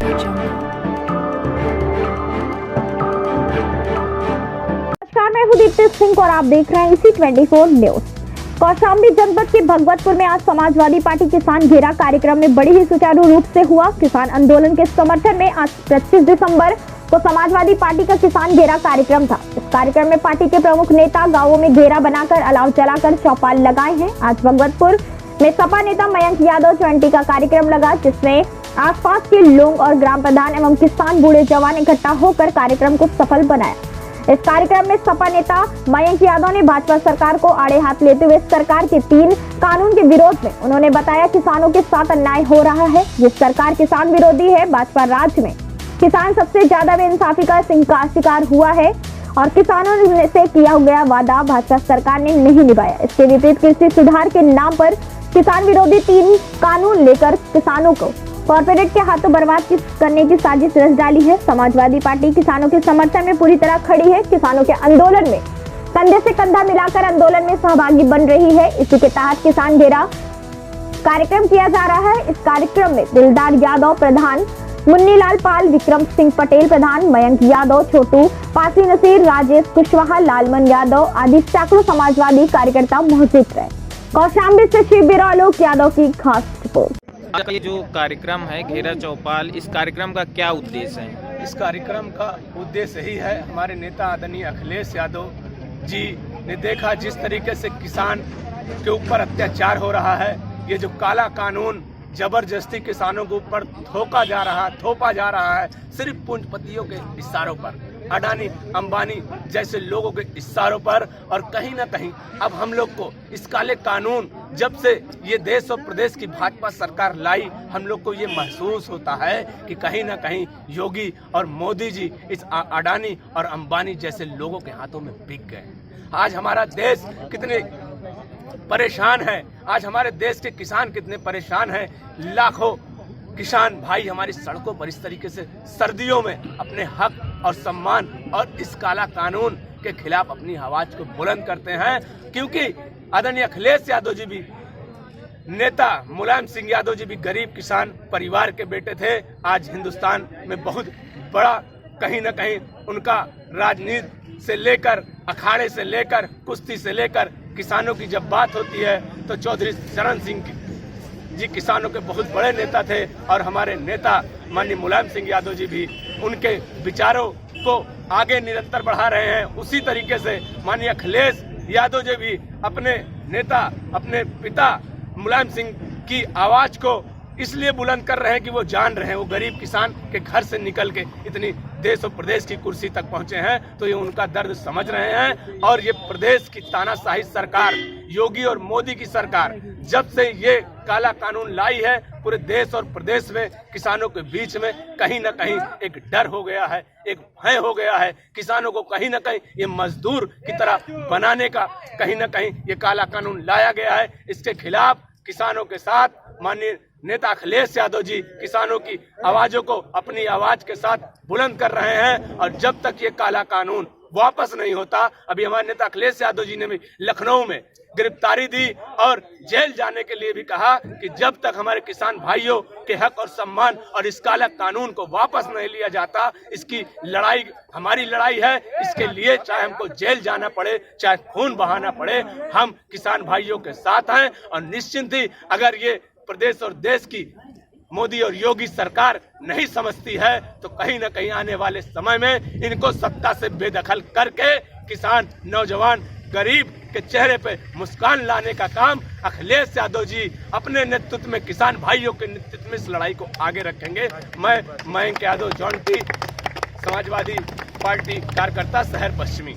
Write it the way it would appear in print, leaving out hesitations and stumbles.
नमस्कार, मैं हूं दीप्ति सिंह और आप देख रहे हैं इसी 24 न्यूज। कौशाम्बी जनपद के भगवतपुर में आज समाजवादी पार्टी किसान घेरा कार्यक्रम में बड़ी ही सुचारू रूप से हुआ। किसान आंदोलन के समर्थन में आज 25 दिसंबर को समाजवादी पार्टी का किसान घेरा कार्यक्रम था। इस कार्यक्रम में पार्टी के प्रमुख नेता गांवों में घेरा बनाकर अलाव जलाकर चौपाल लगाए हैं। आज भगवतपुर में सपा नेता मयंक यादव 20 का कार्यक्रम लगा, जिसमें आसपास के लोग और ग्राम प्रधान एवं किसान बूढ़े जवान इकट्ठा होकर कार्यक्रम को सफल बनाया। इस कार्यक्रम में सपा नेता मयंक यादव ने भाजपा सरकार को आड़े हाथ लेते हुए सरकार के 3 कानून के विरोध में उन्होंने बताया किसानों के साथ अन्याय हो रहा है। ये सरकार किसान विरोधी है। भाजपा राज्य में किसान सबसे ज्यादा बेइंसाफी का शिकार हुआ है और किसानों से किया गया वादा भाजपा सरकार ने नहीं निभाया। इसके विपरीत कृषि सुधार के नाम पर किसान विरोधी 3 कानून लेकर किसानों को कॉर्पोरेट के हाथों बर्बाद करने की साजिश रच डाली है। समाजवादी पार्टी किसानों के समर्थन में पूरी तरह खड़ी है। किसानों के आंदोलन में कंधे से कंधा मिलाकर आंदोलन में सहभागी बन रही है। इसी के तहत किसान घेरा कार्यक्रम किया जा रहा है। इस कार्यक्रम में दिलदार यादव प्रधान, मुन्नीलाल पाल, विक्रम सिंह पटेल प्रधान, मयंक यादव, छोटू पासी नसीर, राजेश कुशवाहा, लालमन यादव आदि सैकड़ों समाजवादी कार्यकर्ता मौजूद रहे। कौशाम्बी से शिव बिरालोक यादव की खास रिपोर्ट। ये जो कार्यक्रम है घेरा चौपाल, इस कार्यक्रम का क्या उद्देश्य है? इस कार्यक्रम का उद्देश्य यही है, हमारे नेता आदरणीय अखिलेश यादव जी ने देखा जिस तरीके से किसान के ऊपर अत्याचार हो रहा है, ये जो काला कानून जबरदस्ती किसानों के ऊपर थोपा जा रहा है सिर्फ पूंजीपतियों के इशारों पर, अडानी अंबानी जैसे लोगों के इशारों पर। और कहीं ना कहीं अब हम लोग को इस काले कानून जब से ये देश और प्रदेश की भाजपा सरकार लाई, हम लोग को ये महसूस होता है कि कहीं ना कहीं योगी और मोदी जी इस अडानी और अंबानी जैसे लोगों के हाथों में बिक गए। आज हमारा देश कितने परेशान है, आज हमारे देश के किसान कितने परेशान हैं। लाखों किसान भाई हमारी सड़कों पर इस तरीके से सर्दियों में अपने हक और सम्मान और इस काला कानून के खिलाफ अपनी आवाज को बुलंद करते हैं, क्योंकि आदरणीय अखिलेश यादव जी भी, नेता मुलायम सिंह यादव जी भी गरीब किसान परिवार के बेटे थे। आज हिंदुस्तान में बहुत बड़ा कहीं ना कहीं उनका राजनीति से लेकर, अखाड़े से लेकर, कुश्ती से लेकर किसानों की जब बात होती है तो चौधरी चरण सिंह जी किसानों के बहुत बड़े नेता थे। और हमारे नेता माननीय मुलायम सिंह यादव जी भी उनके विचारों को आगे निरंतर बढ़ा रहे हैं। उसी तरीके से माननीय अखिलेश यादव जी भी अपने नेता, अपने पिता मुलायम सिंह की आवाज को इसलिए बुलंद कर रहे हैं कि वो जान रहे हैं वो गरीब किसान के घर से निकल के इतनी देश और प्रदेश की कुर्सी तक पहुंचे हैं, तो ये उनका दर्द समझ रहे हैं। और ये प्रदेश की तानाशाही सरकार, योगी और मोदी की सरकार जब से ये काला कानून लाई है, पूरे देश और प्रदेश में किसानों के बीच में कहीं ना कहीं एक डर हो गया है, एक भय हो गया है। किसानों को कहीं ना कहीं ये मजदूर की तरह बनाने का कहीं ना कहीं ये काला कानून लाया गया है। इसके खिलाफ किसानों के साथ माननीय नेता अखिलेश यादव जी किसानों की आवाजों को अपनी आवाज के साथ बुलंद कर रहे हैं। और जब तक ये काला कानून वापस नहीं होता, अभी हमारे नेता अखिलेश यादव जी ने भी लखनऊ में गिरफ्तारी दी और जेल जाने के लिए भी कहा कि जब तक हमारे किसान भाइयों के हक और सम्मान और इस काला कानून को वापस नहीं लिया जाता, इसकी लड़ाई हमारी लड़ाई है। इसके लिए चाहे हमको जेल जाना पड़े, चाहे खून बहाना पड़े, हम किसान भाइयों के साथ हैं। और निश्चिंत ही अगर ये प्रदेश और देश की मोदी और योगी सरकार नहीं समझती है तो कहीं ना कहीं आने वाले समय में इनको सत्ता से बेदखल करके किसान, नौजवान, गरीब के चेहरे पे मुस्कान लाने का काम अखिलेश यादव जी अपने नेतृत्व में, किसान भाइयों के नेतृत्व में इस लड़ाई को आगे रखेंगे। मैं मयंक यादव, जॉन्टी, समाजवादी पार्टी कार्यकर्ता, शहर पश्चिमी।